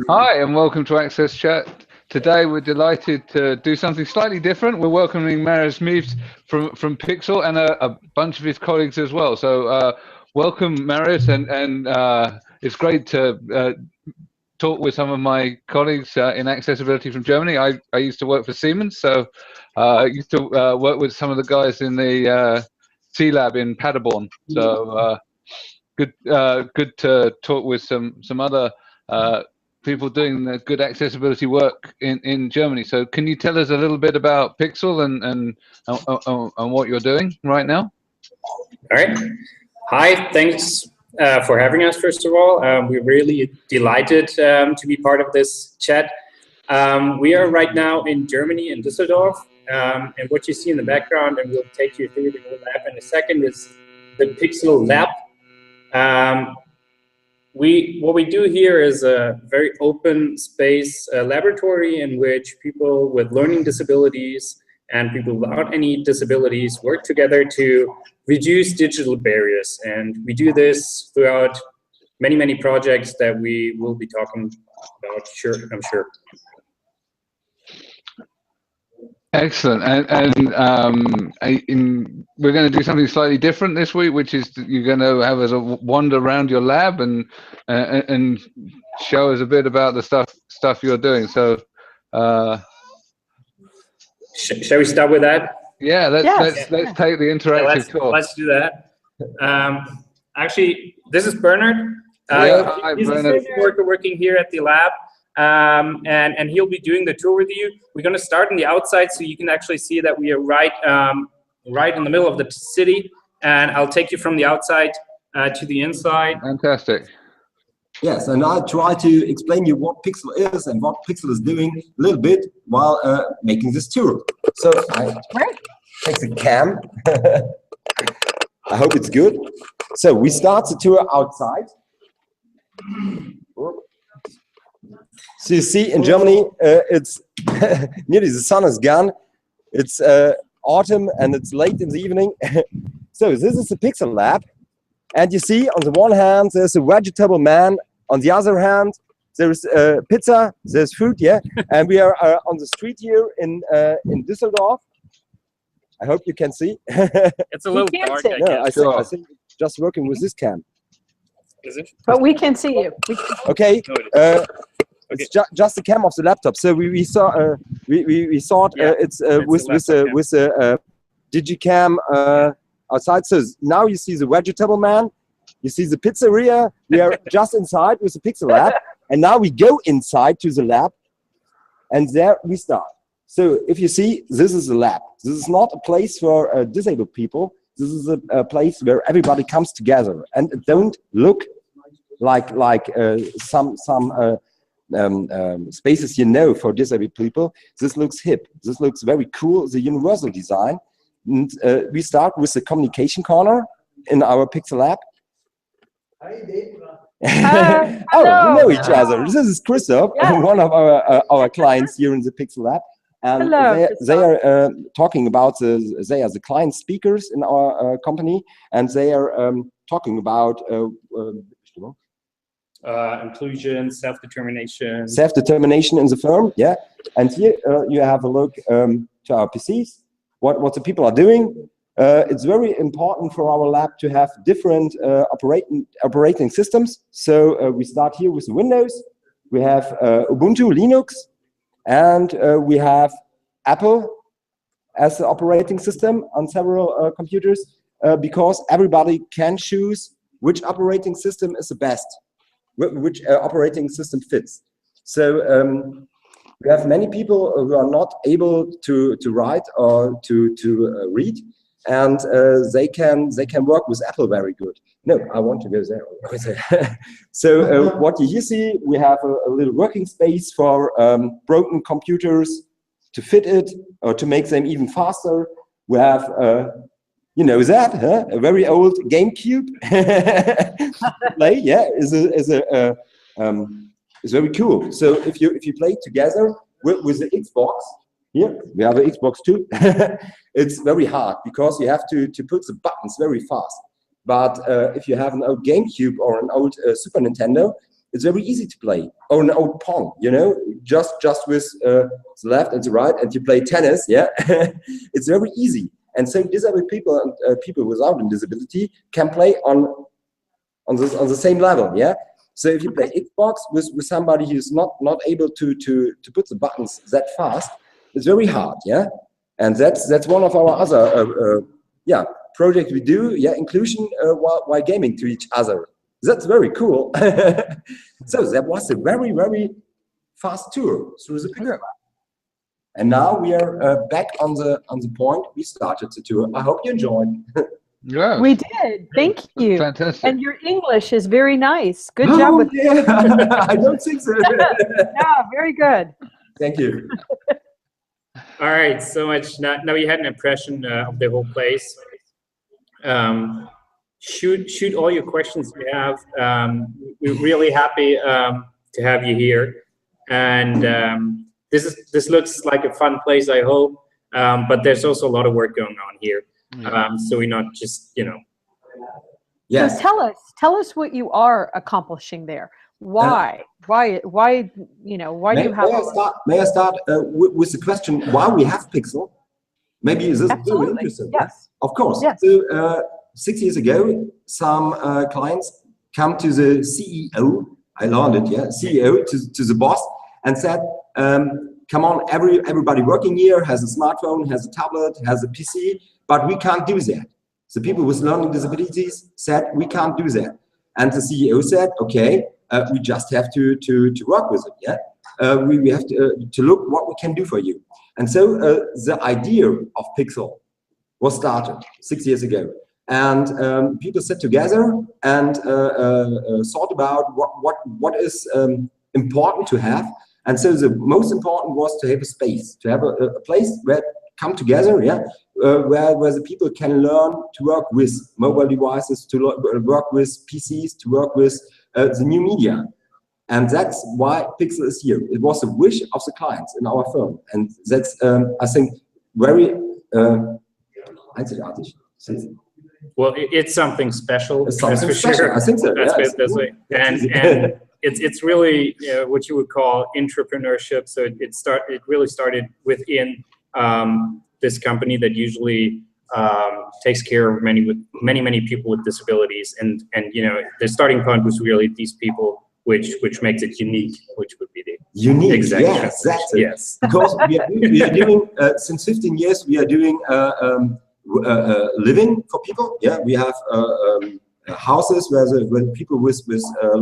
Hi, and welcome to AXSChat. Today, we're delighted to do something slightly different. We're welcoming Marius Mews from PIKSL and a bunch of his colleagues as well. So, welcome, Marius, and it's great to talk with some of my colleagues in accessibility from Germany. I used to work for Siemens, so I used to work with some of the guys in the C Lab in Paderborn. So, good to talk with some other people doing the good accessibility work in Germany. So can you tell us a little bit about PIKSL and what you're doing right now? All right. Hi, thanks for having us, first of all. We're really delighted to be part of this chat. We are right now in Germany, in Dusseldorf, and what you see in the background, and we'll take you through the whole lab in a second, is the PIKSL lab. What we do here is a very open space laboratory in which people with learning disabilities and people without any disabilities work together to reduce digital barriers. And we do this throughout many projects that we will be talking about, I'm sure. Excellent, and we're going to do something slightly different this week, which is you're going to have us wander around your lab and show us a bit about the stuff you're doing. So, shall we start with that? Yeah, let's take the interactive tour. Let's do that. Actually, this is Bernard. Hi, he's Bernard. a worker working here at the lab. And he'll be doing the tour with you. We're going to start on the outside so you can actually see that we are right in the middle of the city, and I'll take you from the outside to the inside. Fantastic. Yes, and I'll try to explain you what PIKSL is and what PIKSL is doing a little bit while making this tour. So I take the cam. I hope it's good. So we start the tour outside. So you see, in Germany, it's nearly the sun is gone. It's autumn and it's late in the evening. So this is the PIKSL lab. And you see, on the one hand, there's a vegetable man. On the other hand, there's pizza, there's food, yeah. And we are on the street here in Dusseldorf. I hope you can see. It's a little dark, I think just working with this cam. Is it? But we can see you. Okay. It's just the cam of the laptop. So we saw we thought it's with a digicam outside. So now you see the vegetable man, you see the pizzeria. We are just inside with the PIKSL lab, and now we go inside to the lab, and there we start. So if you see, this is the lab. This is not a place for disabled people. This is a place where everybody comes together, and it don't look like some spaces for disabled people. This looks hip. This looks very cool. The universal design. And we start with the communication corner in our PIKSL lab. Oh, we know each other. This is Christoph, one of our clients here in the PIKSL lab. And they are talking about they are the client speakers in our company, and they are talking about inclusion, self-determination. Self-determination in the firm, yeah. And here you have a look to our PCs, what the people are doing. It's very important for our lab to have different operating systems. So we start here with Windows. We have Ubuntu, Linux, and we have Apple as the operating system on several computers, because everybody can choose which operating system is the best. Which operating system fits. So we have many people who are not able to write or to read, and they can work with Apple very good. No, I want to go there. So what you see, we have a little working space for broken computers to fit it or to make them even faster. We have you know that, huh? A very old GameCube play, yeah, is very cool. So if you play together with the Xbox, here we have an Xbox too. It's very hard because you have to put the buttons very fast. But if you have an old GameCube or an old Super Nintendo, it's very easy to play. Or an old Pong, you know, just with the left and the right, and you play tennis, yeah. It's very easy. And so disabled people and people without a disability can play on the same level, yeah. So if you play Xbox with somebody who's not able to put the buttons that fast, it's very hard, yeah. And that's one of our other projects we do, yeah, inclusion while gaming to each other. That's very cool. So that was a very, very fast tour through the PIKSL. And now we are back on the point we started the tour. I hope you enjoyed. Yeah, we did. Thank you. Fantastic. And your English is very nice. Good job with yeah. I don't think so. Yeah, very good. Thank you. All right, so much. Now you had an impression of the whole place. Shoot all your questions you have. We're really happy to have you here, and this looks like a fun place, I hope. But there's also a lot of work going on here. So we're not just, you know. Yes. So tell us what you are accomplishing there. Why? Why? You know, why do you have? May I start with the question why we have PIKSL? Maybe this is very interesting. Yes. Of course. Yes. So 6 years ago, some clients come to the CEO. I learned it. Yeah, CEO to the boss and said, "Come on, everybody working here has a smartphone, has a tablet, has a PC, but we can't do that." So people with learning disabilities said, "We can't do that." And the CEO said, "Okay, we just have to work with it. Yeah, we have to look what we can do for you." And so the idea of PIKSL was started 6 years ago, and people sat together and thought about what is important to have. And so the most important was to have a space, to have a place where come together, yeah, where the people can learn to work with mobile devices, to work with PCs, to work with the new media. And that's why PIKSL is here. It was a wish of the clients in our firm. And that's, I think, very einzigartig. Well, it's something special. It's something that's for special. sure. I think so. That's right. And it's really what you would call entrepreneurship. So it really started within this company that usually takes care of many people with disabilities, and you know, the starting point was really these people, which makes it unique, which would be the unique. Exact Yes, that's it. Yes. Because we are doing since 15 years we are doing living for people. Yeah, we have houses where people with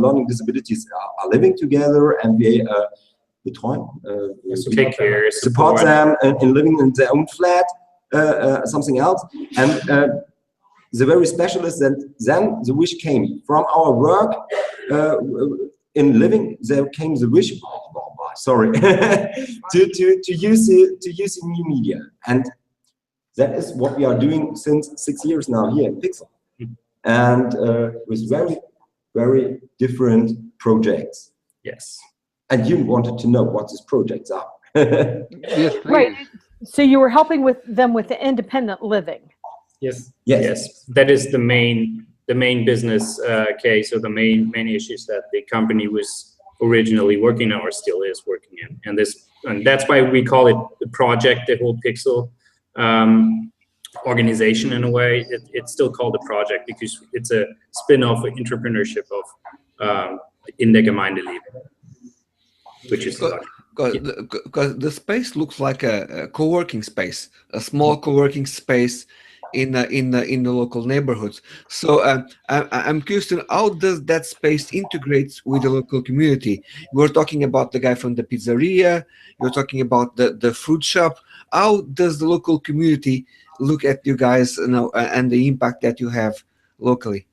learning disabilities are living together, and we take care, support them in living in their own flat, something else. And the very special is that then the wish came from our work in living. There came the wish, sorry, to use the new media, and that is what we are doing since 6 years now here in PIKSL, and with very different projects. Yes. And you wanted to know what these projects are. Yes, please. Right. So you were helping them with the independent living. Yes. Yes. Yes. That is the main business case, or the main issues that the company was originally working on, or still is working in. And that's why we call it the project, the whole PIKSL organization. In a way, it's still called a project because it's a spin-off of entrepreneurship of Indegemeinde Leben, which is because the space looks like a co-working space, a small co-working space in the local neighborhoods. So I'm curious to know, how does that space integrate with the local community? We're talking about the guy from the pizzeria. You're talking about the fruit shop. How does the local community look at you guys, you know, and the impact that you have locally?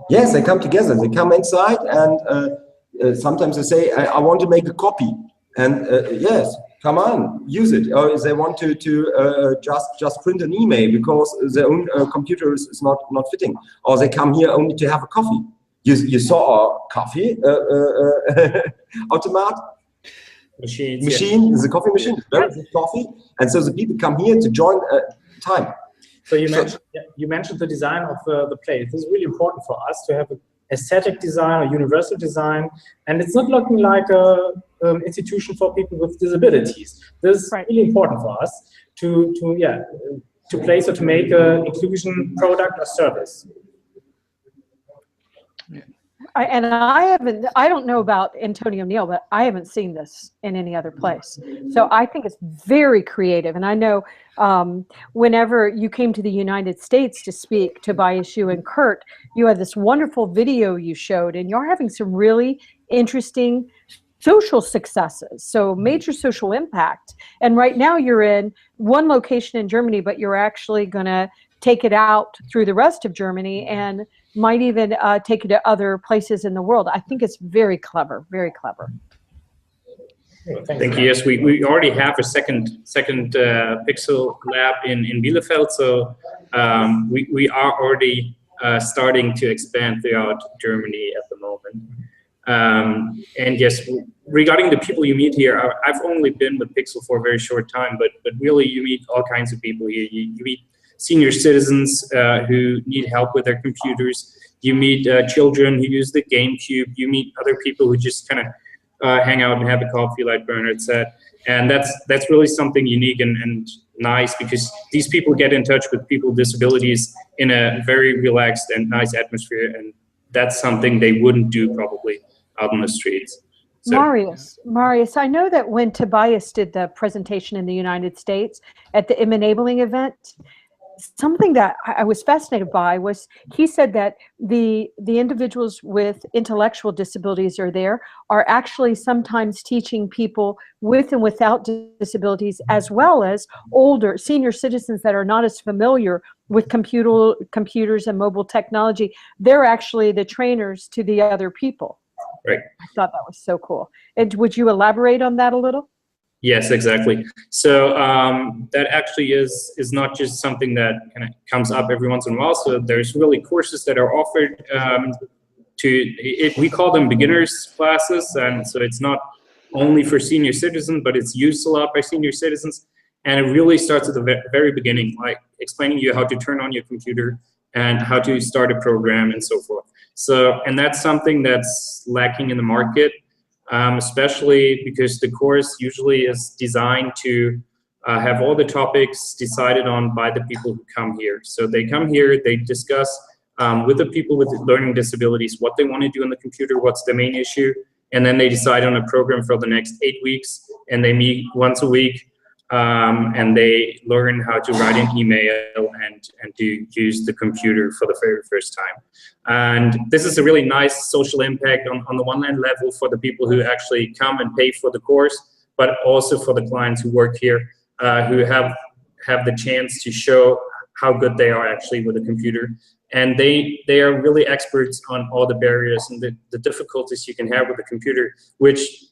Yes, they come together. They come inside, and sometimes they say, "I want to make a copy," and yes, come on, use it. Or they want to just print an email because their own computer is not fitting, or they come here only to have a coffee. You saw our coffee automat. Machine is a coffee machine. It's very good coffee, and so the people come here to join time. So you mentioned the design of the place. This is really important for us to have aesthetic design or universal design, and it's not looking like a institution for people with disabilities. This is really important for us to place or to make an inclusion product or service. I don't know about Antonio Neal, but I haven't seen this in any other place. So I think it's very creative. And I know whenever you came to the United States to speak to Bayeshu and Kurt, you had this wonderful video you showed, and you're having some really interesting social successes, so major social impact. And right now you're in one location in Germany, but you're actually going to take it out through the rest of Germany and might even take it to other places in the world. I think it's very clever, very clever. Thank you. Yes, we already have a second PIKSL lab in Bielefeld, so we are already starting to expand throughout Germany at the moment. And yes, regarding the people you meet here, I've only been with PIKSL for a very short time, but really you meet all kinds of people here. You meet senior citizens who need help with their computers. You meet children who use the GameCube. You meet other people who just kind of hang out and have a coffee, like Bernard said. And that's really something unique and nice, because these people get in touch with people with disabilities in a very relaxed and nice atmosphere, and that's something they wouldn't do probably out on the streets. So, Marius, I know that when Tobias did the presentation in the United States at the Enabling event, something that I was fascinated by was he said that the individuals with intellectual disabilities are actually sometimes teaching people with and without disabilities, as well as older senior citizens that are not as familiar with computers and mobile technology. They're actually the trainers to the other people. Right. I thought that was so cool. And would you elaborate on that a little? Yes, exactly. So that actually is not just something that kind of comes up every once in a while. So there's really courses that are offered we call them beginners classes, and so it's not only for senior citizens, but it's used a lot by senior citizens. And it really starts at the very beginning, like explaining you how to turn on your computer and how to start a program and so forth. So, and that's something that's lacking in the market. Especially because the course usually is designed to have all the topics decided on by the people who come here. So they come here, they discuss with the people with learning disabilities what they want to do on the computer, what's the main issue, and then they decide on a program for the next 8 weeks, and they meet once a week, and they learn how to write an email and to use the computer for the very first time. And this is a really nice social impact on the one hand level for the people who actually come and pay for the course, but also for the clients who work here, who have the chance to show how good they are actually with a computer. And they are really experts on all the barriers and the difficulties you can have with a computer, which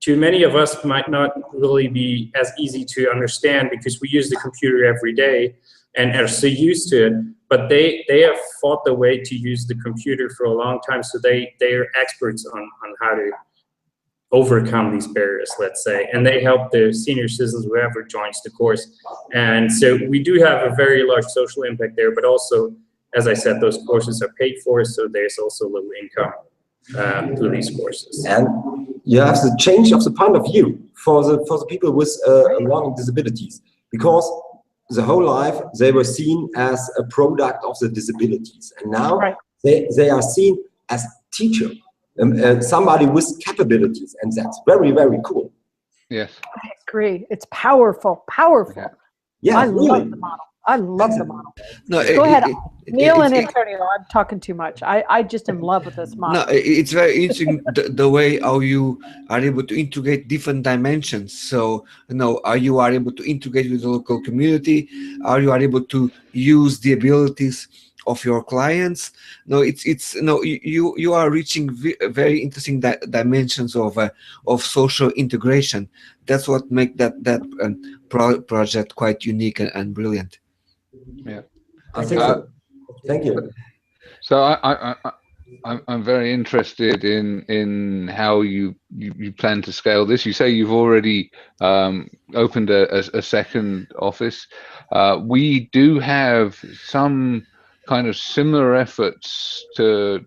to many of us might not really be as easy to understand because we use the computer every day and are so used to it. But they have fought their way to use the computer for a long time, so they are experts on how to overcome these barriers, let's say, and they help the senior citizens, whoever joins the course. And so we do have a very large social impact there, but also, as I said, those courses are paid for, so there's also a little income through these courses. And you have the change of the point of view for the people with learning disabilities, because the whole life they were seen as a product of the disabilities, and now they are seen as teacher, somebody with capabilities, and that's very, very cool. Yes, I agree. It's powerful, powerful. Yeah, I really. love the model. I love the model. No, Go ahead, Neil and Antonio. I'm talking too much. I just am in love with this model. No, it's very interesting the way how you are able to integrate different dimensions. So, are you able to integrate with the local community? Are you able to use the abilities of your clients? You are reaching very interesting dimensions of social integration. That's what makes that project quite unique and brilliant. Yeah, I think so. Thank you. So I'm very interested in how you plan to scale this. You say you've already opened a second office. We do have some kind of similar efforts to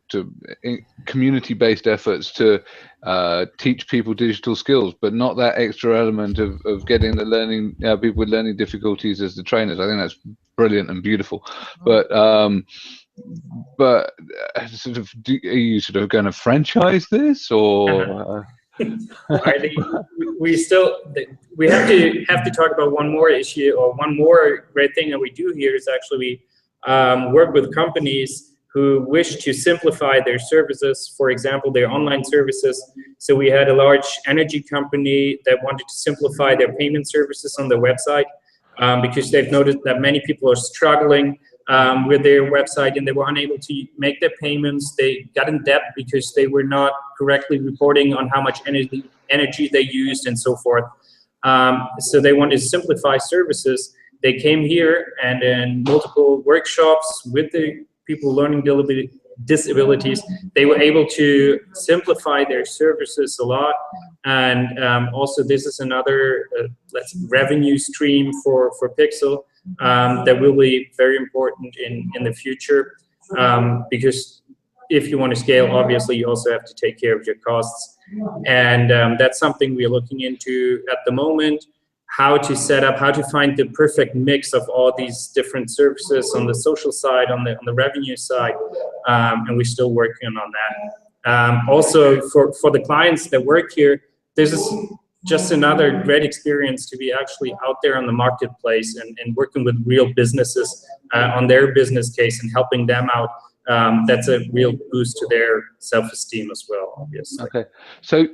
community-based efforts to teach people digital skills, but not that extra element of getting the learning people with learning difficulties as the trainers. I think that's brilliant and beautiful. But sort of, are you sort of going to franchise this, or? I think we have to talk about one more issue, or one more great thing that we do here is actually work with companies who wish to simplify their services, for example, their online services. So we had a large energy company that wanted to simplify their payment services on their website because they've noticed that many people are struggling with their website and they were unable to make their payments. They got in debt because they were not correctly reporting on how much energy they used and so forth. So they wanted to simplify services. They came here, and in multiple workshops with the people learning disabilities, they were able to simplify their services a lot. And also this is another revenue stream for PIKSL that will be very important in the future, because if you want to scale, obviously you also have to take care of your costs. And that's something we're looking into at the moment, how to set up, how to find the perfect mix of all these different services on the social side, on the revenue side, and we're still working on that. Also for the clients that work here, this is just another great experience to be actually out there on the marketplace and working with real businesses on their business case and helping them out. That's a real boost to their self-esteem as well, obviously. Okay, so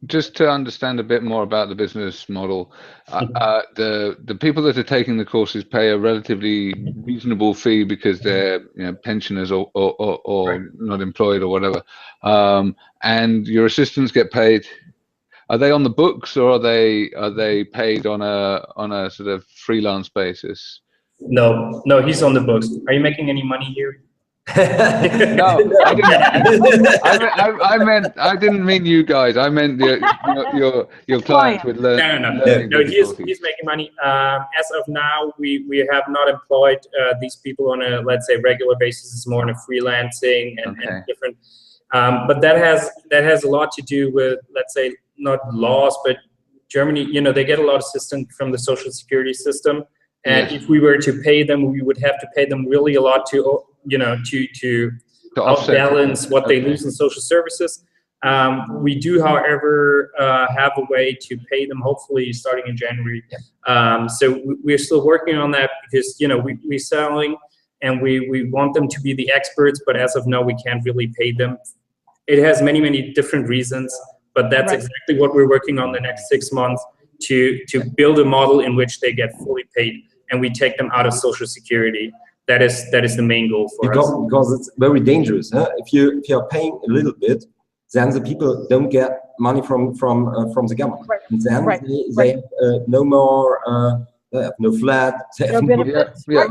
just to understand a bit more about the business model, the people that are taking the courses pay a relatively reasonable fee because they're pensioners or right, not employed or whatever, and your assistants get paid. Are they on the books, or are they paid on a sort of freelance basis? No, he's on the books. Are you making any money here? No, I didn't. I didn't mean you guys. I meant your clients with learning. No. He's making money. As of now, we have not employed these people on a, let's say, regular basis. It's more on a freelancing and different. But that has a lot to do with, let's say, not laws, but Germany. They get a lot of assistance from the social security system, and if we were to pay them, we would have to pay them really a lot to outbalance what they lose in social services. We do, however, have a way to pay them, hopefully starting in January. So we're still working on that because we're selling and we want them to be the experts, but as of now we can't really pay them. It has many different reasons, but that's exactly what we're working on the next 6 months to build a model in which they get fully paid and we take them out of social security. That is the main goal for us. Because it's very dangerous. Huh? If you are paying a little bit, then the people don't get money from the government. Right. And then they have no more, they have no flat. No benefits. Yeah.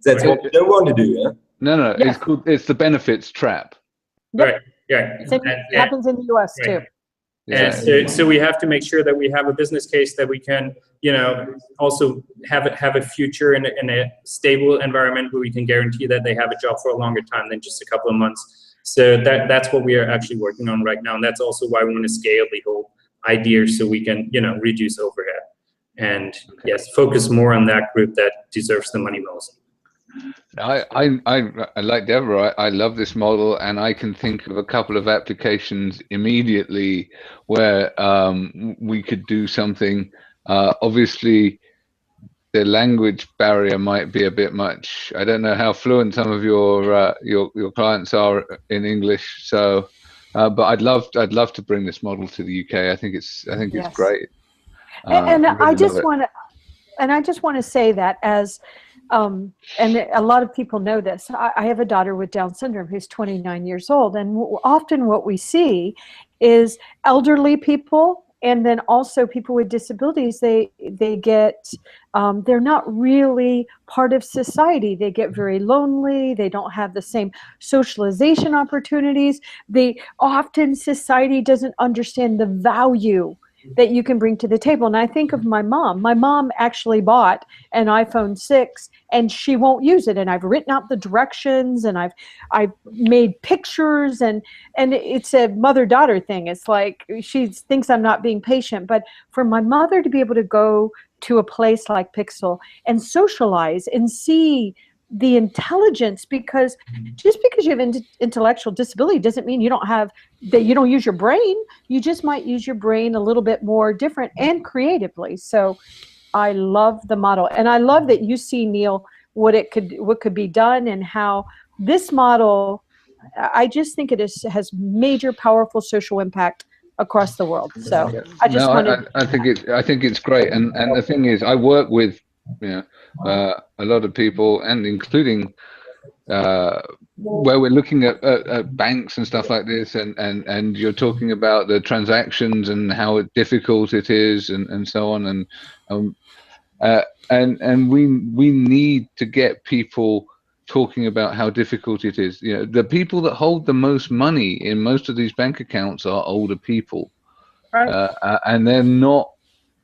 That's what we don't want to do. Huh? No. Yeah. It's the benefits trap. Yep. Right. Yeah. Same happens in the U.S. too. And so we have to make sure that we have a business case that we can, also have a future in a stable environment where we can guarantee that they have a job for a longer time than just a couple of months. So that's what we are actually working on right now, and that's also why we want to scale the whole idea so we can, reduce overhead and focus more on that group that deserves the money most. I like Deborah. I love this model, and I can think of a couple of applications immediately where we could do something. Obviously, the language barrier might be a bit much. I don't know how fluent some of your clients are in English. So, but I'd love to bring this model to the UK. I think it's great. And I just want to say that as. And a lot of people know this. I have a daughter with Down syndrome who's 29 years old, and often what we see is elderly people, and then also people with disabilities. They get they're not really part of society. They get very lonely. They don't have the same socialization opportunities. Society doesn't understand the value that you can bring to the table. And I think of my mom. My mom actually bought an iPhone 6 and she won't use it. And I've written out the directions and I've made pictures, and it's a mother-daughter thing. It's like she thinks I'm not being patient. But for my mother to be able to go to a place like PIKSL and socialize and see the intelligence, because just because you have intellectual disability doesn't mean you don't use your brain. You just might use your brain a little bit more different and creatively. So I love the model, and I love that you see, Neil, what could be done, and how this model, I just think it has major, powerful social impact across the world. So I just I think it's great, and the thing is, I work with a lot of people, and including where we're looking at banks and stuff like this, and you're talking about the transactions and how difficult it is, and so on, and we need to get people talking about how difficult it is. The people that hold the most money in most of these bank accounts are older people, right. And they're not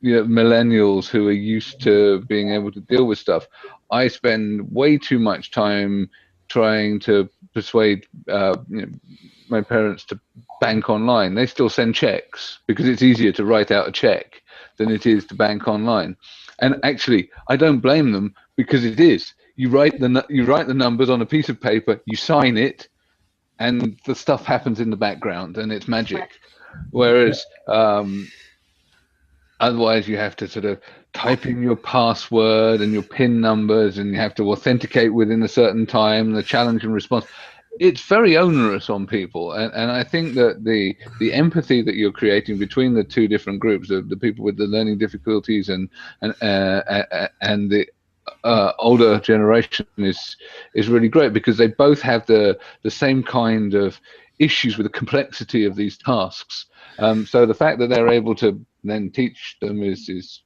millennials who are used to being able to deal with stuff. I spend way too much time trying to persuade my parents to bank online. They still send checks because it's easier to write out a check than it is to bank online. And actually, I don't blame them, because it is. You write the numbers on a piece of paper, you sign it, and the stuff happens in the background, and it's magic. Whereas otherwise, you have to sort of type in your password and your PIN numbers, and you have to authenticate within a certain time, the challenge and response. It's very onerous on people, and I think that the empathy that you're creating between the two different groups, the people with the learning difficulties and the older generation, is really great, because they both have the same kind of issues with the complexity of these tasks. So the fact that they're able to then teach them is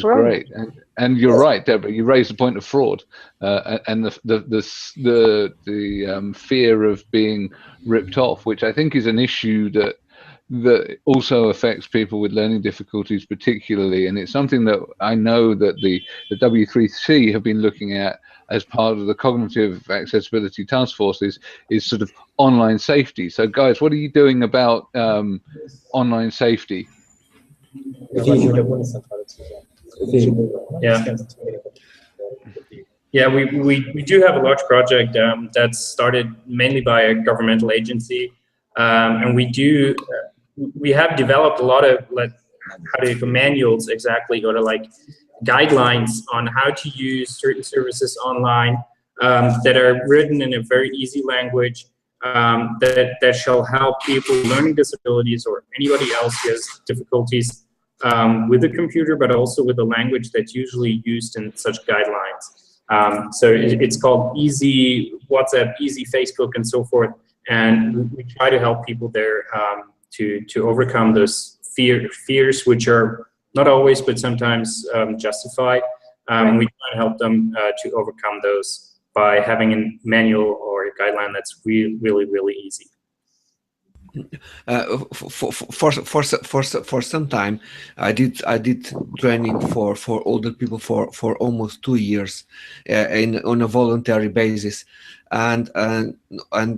great. And you're right, Deborah. You raised the point of fraud, and the fear of being ripped off, which I think is an issue that also affects people with learning difficulties particularly, and it's something that I know that the W3C have been looking at as part of the Cognitive Accessibility Task Force, is sort of online safety. So guys, what are you doing about online safety? Yeah, we do have a large project that's started mainly by a governmental agency, and we have developed a lot of manuals exactly, or guidelines on how to use certain services online that are written in a very easy language that shall help people with learning disabilities or anybody else who has difficulties with the computer, but also with the language that's usually used in such guidelines. So it's called Easy WhatsApp, Easy Facebook, and so forth. And we try to help people there to overcome those fears, which are not always, but sometimes justified. And we try to help them to overcome those by having a manual or a guideline that's really, really easy. For some time, I did training for older people for almost 2 years on a voluntary basis, and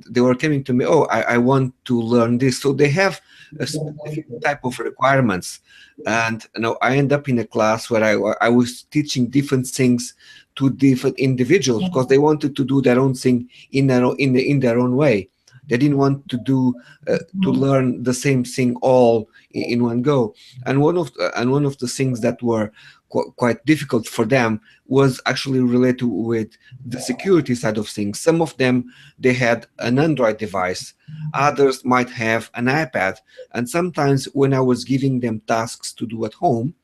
they were coming to me, oh, I want to learn this. So they have a specific type of requirements, and I end up in a class where I was teaching different things to different individuals because they wanted to do their own thing in their own way. They didn't want to do to learn the same thing all in one go. And one of the things that were quite difficult for them was actually related with the security side of things. Some of them, they had an Android device. Others might have an iPad. And sometimes when I was giving them tasks to do at home,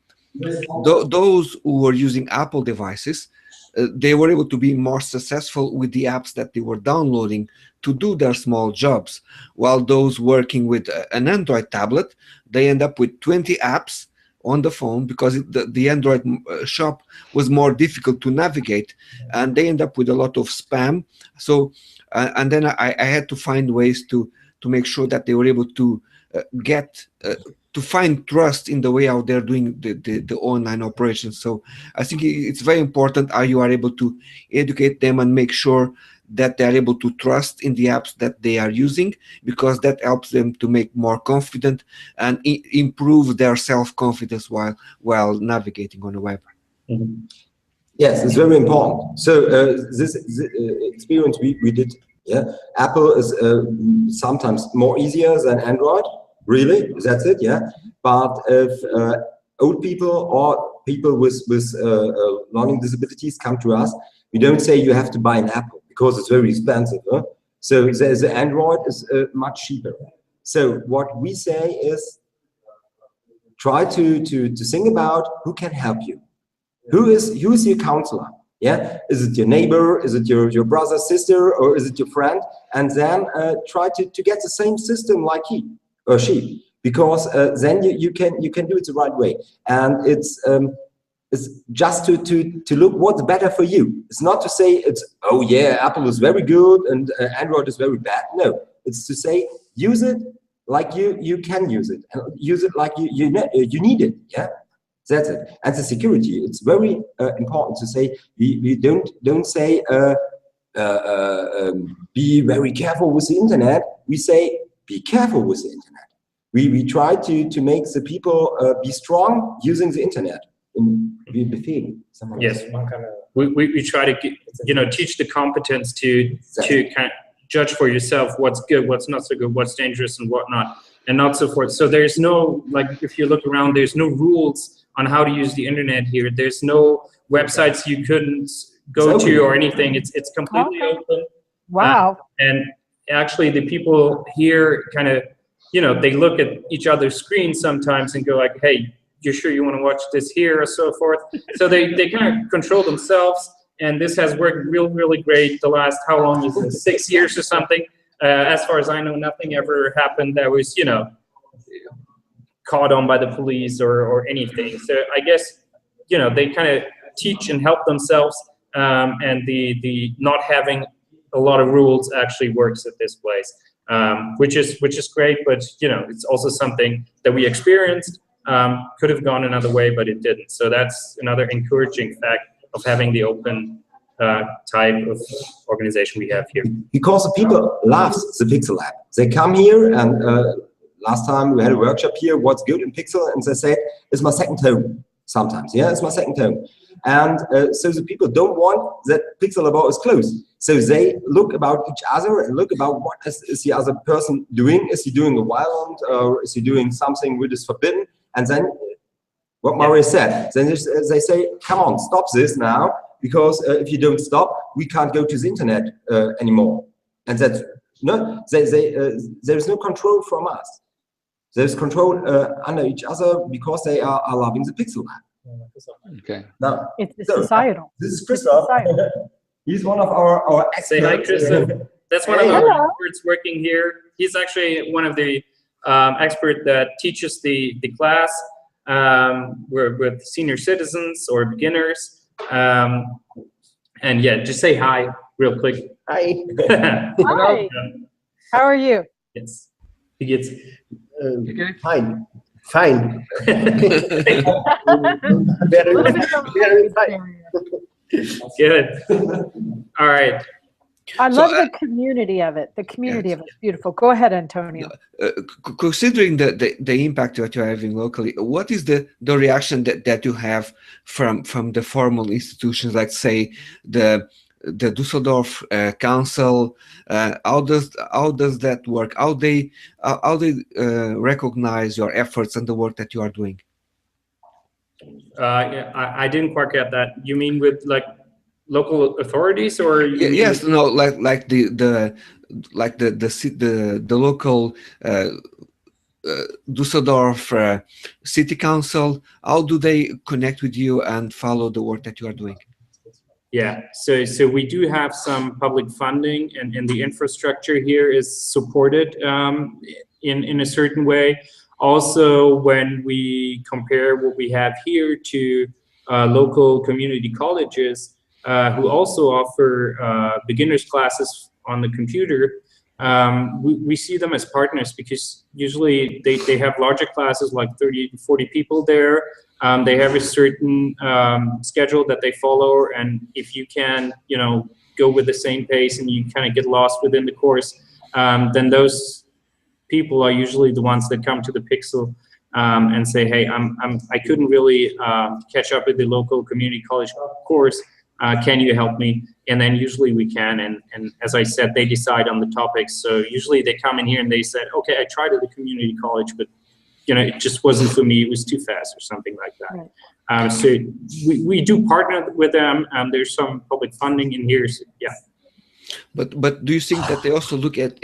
those who were using Apple devices, they were able to be more successful with the apps that they were downloading to do their small jobs, while those working with an Android tablet, they end up with 20 apps on the phone because the Android shop was more difficult to navigate, and they end up with a lot of spam. So and then I had to find ways to make sure that they were able to get to find trust in the way how they're doing the online operations. So I think it's very important how you are able to educate them and make sure that they are able to trust in the apps that they are using, because that helps them to make more confident and improve their self-confidence while navigating on the web. Mm-hmm. Yes, it's very important. So this experience we did, yeah, Apple is sometimes more easier than Android. Really, that's it, yeah. But if old people or people with learning disabilities come to us, we don't say you have to buy an Apple because it's very expensive. Huh? So the Android is much cheaper. So what we say is try to think about who can help you. Who is your counselor? Yeah, is it your neighbor? Is it your brother, sister, or is it your friend? And then try to get the same system like he or she, because then you can do it the right way. And it's just to look what's better for you. It's not to say it's, oh yeah, Apple is very good and Android is very bad. No, it's to say use it like you can use it, and use it like you need it. Yeah. That's it. And the security, it's very important to say, we don't say be very careful with the internet. We say be careful with the internet. We try to make the people be strong using the internet. Yes, we try to teach the competence to kind of judge for yourself what's good, what's not so good, what's dangerous and whatnot, and not so forth. So there's no, like, if you look around, there's no rules on how to use the internet here. There's no websites you couldn't go to or anything. It's completely open. Wow. And actually the people here kind of, they look at each other's screens sometimes and go like, hey, you sure you want to watch this here or so forth? So they kind of control themselves. And this has worked really great the last, how long is this, 6 years or something? As far as I know, nothing ever happened that was, caught on by the police or anything. So I guess, they kind of teach and help themselves, and the not having a lot of rules actually works at this place, which is great, but it's also something that we experienced, could have gone another way, but it didn't. So that's another encouraging fact of having the open type of organization we have here. Because the people love the PIKSL app. They come here, and last time we had a workshop here, what's good in PIKSL, and they said, it's my second home sometimes. Yeah, it's my second home. And so the people don't want that PIKSL about is closed. So they look about each other and look about what is the other person doing. Is he doing a violent, or is he doing something which is forbidden? And then what Marius said, then they say, come on, stop this now, because if you don't stop, we can't go to the internet anymore. And that's, no, there's no control from us. There's control under each other because they are loving the PIKSL app. Okay. Now, it's societal. This is Christoph. He's one of our experts. Say hi, Christoph. That's one of our experts working here. He's actually one of the experts that teaches the class. We're with senior citizens or beginners. And yeah, just say hi real quick. Hi. Hi. How are you? Yes. He gets fine. Fine. Very fine. Good. All right. I love the community of it. The community of it is beautiful. Go ahead, Antonio. Considering the impact that you're having locally, what is the reaction that you have from the formal institutions, like say the Dusseldorf Council? How does that work? How they recognize your efforts and the work that you are doing? Yeah, I didn't quite get that. You mean with like local authorities, or yes, no, like the local Dusseldorf City Council? How do they connect with you and follow the work that you are doing? Yeah, so we do have some public funding, and the infrastructure here is supported in a certain way. Also, when we compare what we have here to local community colleges who also offer beginners classes on the computer, we see them as partners, because usually they have larger classes, like 30 to 40 people there. They have a certain schedule that they follow, and if you can, you know, go with the same pace and you kind of get lost within the course, then those people are usually the ones that come to the PIKSL and say, hey, I couldn't really catch up with the local community college course. Can you help me? And then usually we can, and as I said, they decide on the topics. So usually they come in here and they said, okay, I tried at the community college, but you know, it just wasn't for me. It was too fast or something like that. Right. So we do partner with them. There's some public funding in here. So, yeah. But do you think that they also look at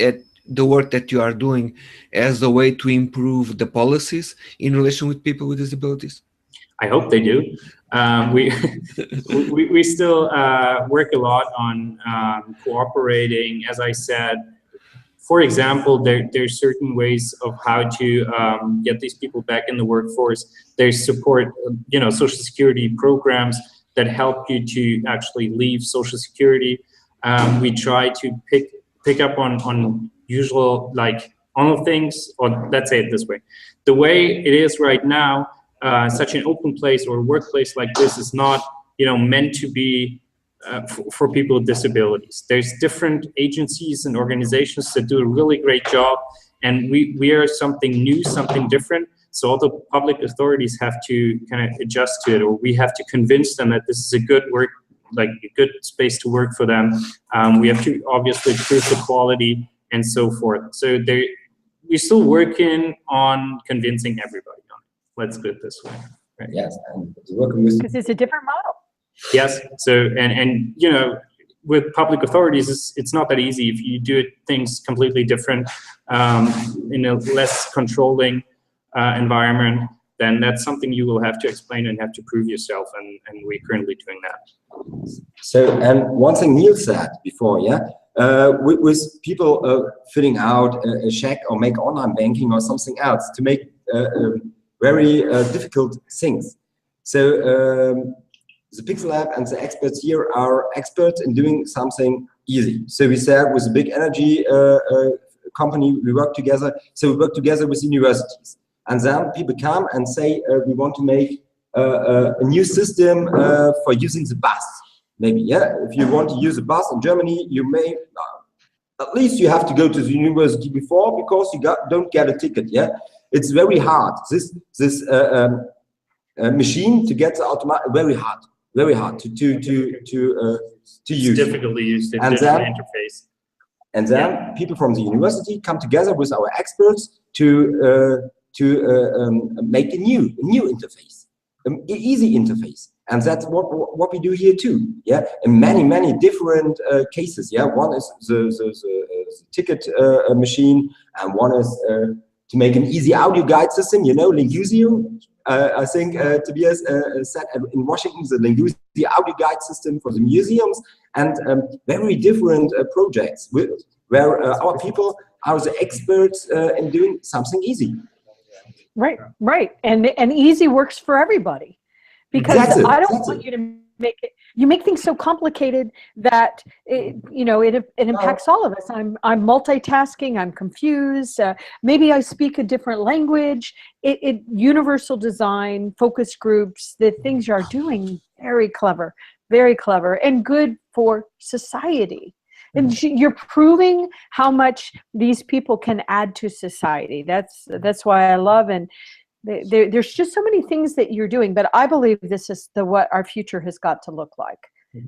the work that you are doing as a way to improve the policies in relation with people with disabilities? I hope they do. We still work a lot on cooperating. As I said, for example, there's certain ways of how to get these people back in the workforce. There's support, you know, Social Security programs that help you to actually leave Social Security. We try to pick up on usual, like, on things, or let's say it this way. The way it is right now, such an open place or workplace like this is not, you know, meant to be for people with disabilities. There's different agencies and organizations that do a really great job, and we are something new, something different. So all the public authorities have to kind of adjust to it, or we have to convince them that this is a good work, like a good space to work for them. We have to obviously prove the quality and so forth. So we're still working on convincing everybody on it. Let's put it this way. Right? Yes, and working with, because it's a different model. Yes. So and you know, with public authorities, it's not that easy. If you do things completely different in a less controlling environment, then that's something you will have to explain and have to prove yourself, and we're currently doing that. So, and one thing Neil said before, yeah, with people filling out a check or make online banking or something else to make very difficult things. So the PIKSL Lab and the experts here are experts in doing something easy. So we said with a big energy company, we work together. So we work together with universities. And then people come and say, we want to make a new system for using the bus. Maybe, yeah. If you want to use a bus in Germany, you may, at least you have to go to the university before, because you don't get a ticket, yeah. It's very hard. This machine to get the automatic, very hard to use. It's difficult to use, the interface. And then people from the university come together with our experts to make a new interface, an easy interface. And that's what we do here too, yeah. In many different cases, yeah. One is the ticket machine, and one is to make an easy audio guide system. You know, Lingusium. I think Tobias said in Washington, the Lingusium audio guide system for the museums, and very different projects where our people are the experts in doing something easy. Right, and easy works for everybody. Because exactly. I don't want you to make it. You make things so complicated that it impacts all of us. I'm multitasking. I'm confused. Maybe I speak a different language. Universal design, focus groups, the things you are doing, very clever, and good for society. And you're proving how much these people can add to society. That's why I love and. There's just so many things that you're doing, but I believe this is what our future has got to look like.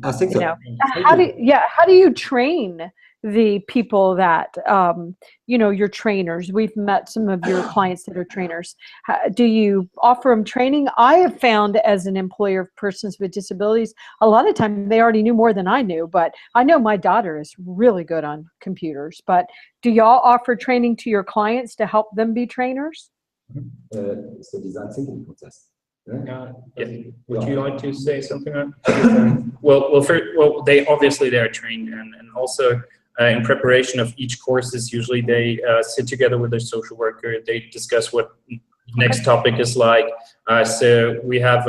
I think so. How do you train the people that your trainers? We've met some of your clients that are trainers. Do you offer them training? I have found, as an employer of persons with disabilities, a lot of time they already knew more than I knew, but I know my daughter is really good on computers. But do y'all offer training to your clients to help them be trainers? It's the design thinking process. Yeah. Would you like to say something on well, they are trained, and also in preparation of each courses, usually they sit together with their social worker. They discuss what next topic is like. So we have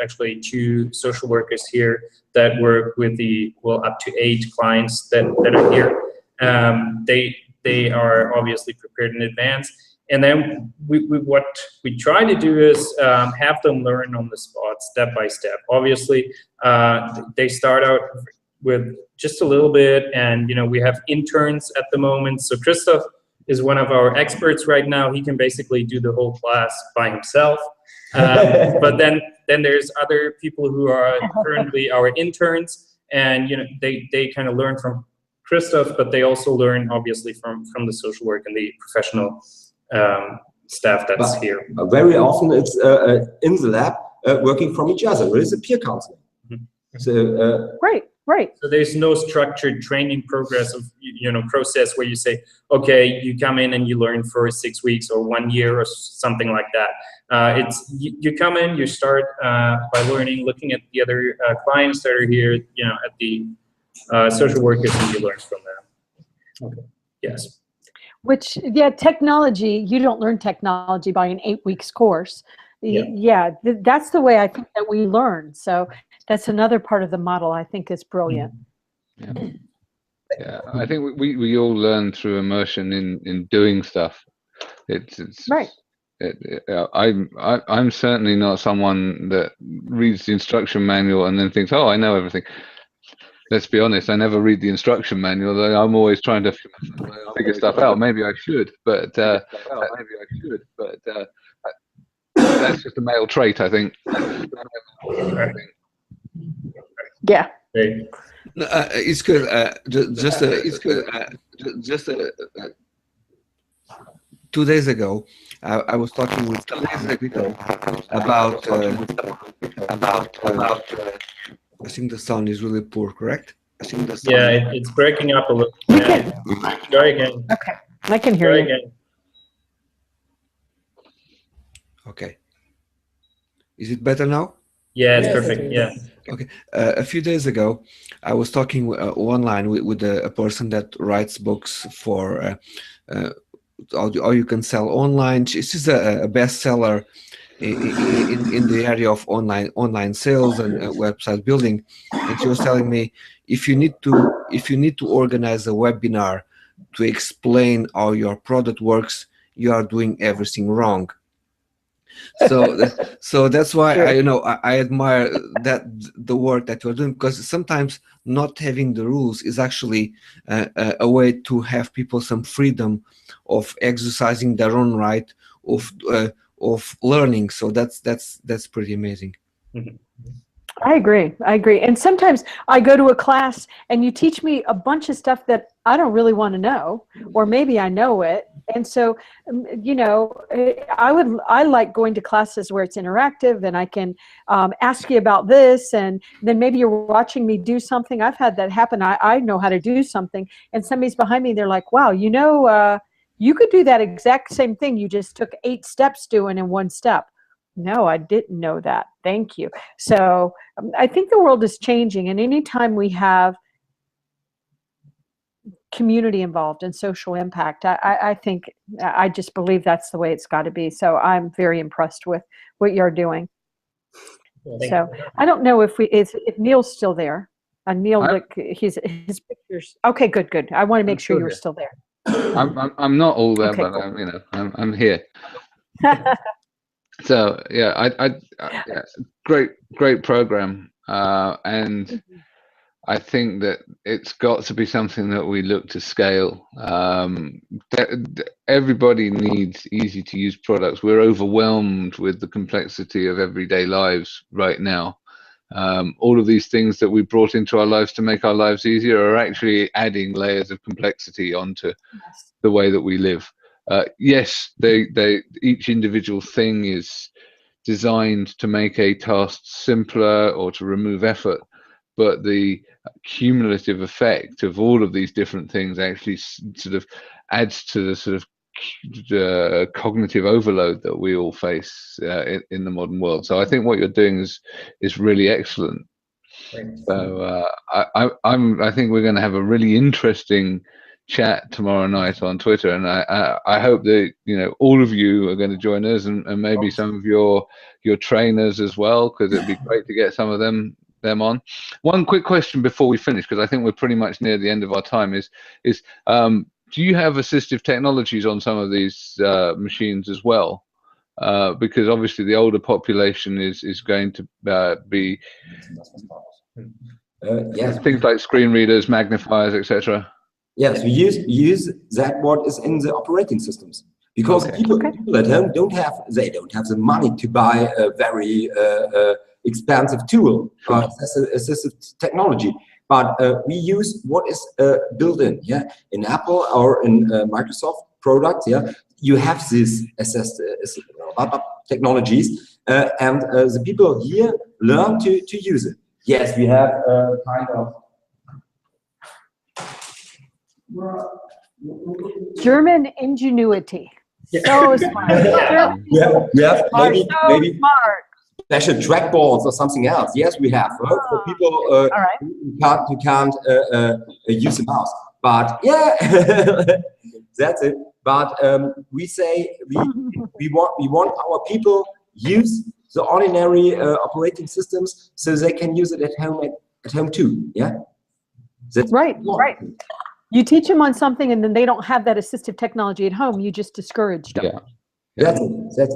actually 2 social workers here that work with up to 8 clients that are here. they are obviously prepared in advance. And then what we try to do is have them learn on the spot, step by step. Obviously, they start out with just a little bit, and we have interns at the moment. So Christoph is one of our experts right now. He can basically do the whole class by himself. But then there's other people who are currently our interns, and they kind of learn from Christoph, but they also learn obviously from the social work and the professional staff that's here. Very often it's in the lab working from each other. There is a peer counseling. So Right. So there's no structured training process where you say, okay, you come in and you learn for 6 weeks or 1 year or something like that. It's you come in, you start by learning, looking at the other clients that are here, at the social workers, and you learn from them. Okay. Yes. Which, technology, you don't learn technology by an 8 weeks course. That's the way I think that we learn. So that's another part of the model I think is brilliant. Yeah, I think we all learn through immersion in doing stuff. It's right. I'm certainly not someone that reads the instruction manual and then thinks, oh, I know everything. Let's be honest, I never read the instruction manual. I'm always trying to figure stuff out. Maybe I should, but that's just a male trait, I think. Yeah. It's good. Just 2 days ago, I was talking with people about. I think the sound is really poor. Correct? I think the sound. It's breaking up a little. Try again. Okay, I can hear you. Again. Okay. Is it better now? Yeah, it's perfect. Yeah. Okay. A few days ago, I was talking online with a person that writes books for how you can sell online. This is a bestseller in the area of online sales and website building. And she was telling me, if you need to organize a webinar to explain how your product works, you are doing everything wrong. So that's why I admire the work that you're doing, because sometimes not having the rules is actually a way to have people some freedom of exercising their own right of learning. So that's pretty amazing. Mm-hmm. I agree. And sometimes I go to a class and you teach me a bunch of stuff that I don't really want to know, or maybe I know it. And so, I like going to classes where it's interactive and I can ask you about this, and then maybe you're watching me do something. I've had that happen. I know how to do something, and somebody's behind me. They're like, wow, you could do that exact same thing. You just took 8 steps doing in 1 step. No, I didn't know that. Thank you. So I think the world is changing, and anytime we have community involved and social impact, I just believe that's the way it's got to be. So I'm very impressed with what you're doing. So I don't know if Neil's still there. Neil, his pictures. Okay, good. I want to make sure you were still there. I'm not all there, okay, but cool. I'm here. So great program, and I think that it's got to be something that we look to scale. Everybody needs easy to use products. We're overwhelmed with the complexity of everyday lives right now. All of these things that we brought into our lives to make our lives easier are actually adding layers of complexity onto the way that we live. Yes, each individual thing is designed to make a task simpler or to remove effort, but the cumulative effect of all of these different things actually sort of adds to the sort of cognitive overload that we all face in the modern world. So I think what you're doing is really excellent. So I think we're going to have a really interesting chat tomorrow night on Twitter, and I hope that all of you are going to join us, and maybe some of your trainers as well, because it'd be great to get some of them them on. One quick question before we finish, because I think we're pretty much near the end of our time, is do you have assistive technologies on some of these machines as well? Because obviously the older population is going to be yes, things like screen readers, magnifiers, etc. yes, we use that what is in the operating systems, because people at home don't have the money to buy a very expensive tool or assistive technology. But we use what is built in, in Apple or in Microsoft products. You have these assistive technologies, and the people here learn to use it. Yes, we have kind of German ingenuity. So smart. maybe smart. special trackballs or something else. Yes, we have for people who can't use a mouse. But yeah, that's it. But we say we want our people use the ordinary operating systems so they can use it at home too. Yeah, that's right. You teach them on something, and then they don't have that assistive technology at home. You just discourage them. That's it.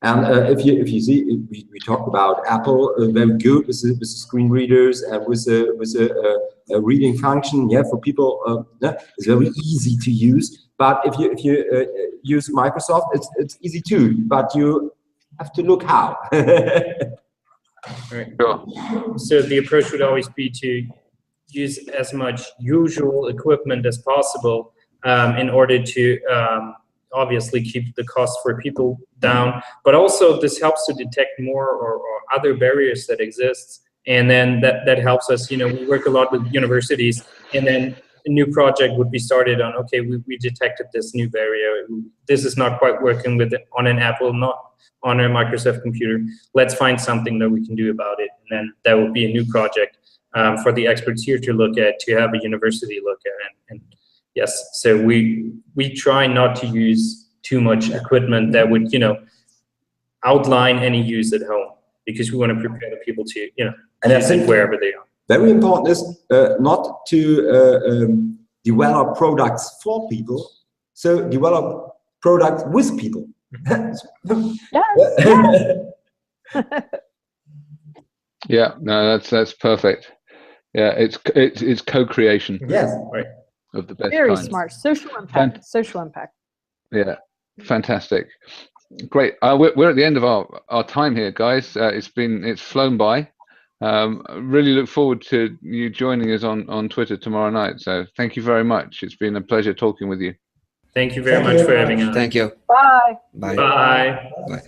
And if you see, we talked about Apple, very good with the screen readers and with a reading function. Yeah, for people, it's very easy to use. But if you use Microsoft, it's easy too. But you have to look how. Right. Sure. So the approach would always be to use as much usual equipment as possible in order to obviously keep the cost for people down, but also this helps to detect more or other barriers that exist, and then that helps us. We work a lot with universities, and then a new project would be started on, okay, we detected this new barrier, this is not quite working on an Apple, not on a Microsoft computer, let's find something that we can do about it, and then that would be a new project for the experts here to look at, to have a university look at. And yes, so we try not to use too much equipment that would, outline any use at home, because we want to prepare the people to, use it wherever they are. Very important is not to develop products for people, so develop products with people. Yeah, no, that's perfect. Yeah, it's co-creation. Yes, right. Of the best Very kind. smart. Social impact. Social impact. Yeah, fantastic. Great. We're at the end of our time here, guys. It's flown by. Really look forward to you joining us on Twitter tomorrow night. So thank you very much. It's been a pleasure talking with you. Thank you very much for having us. Thank you. Bye. Bye. Bye. Bye.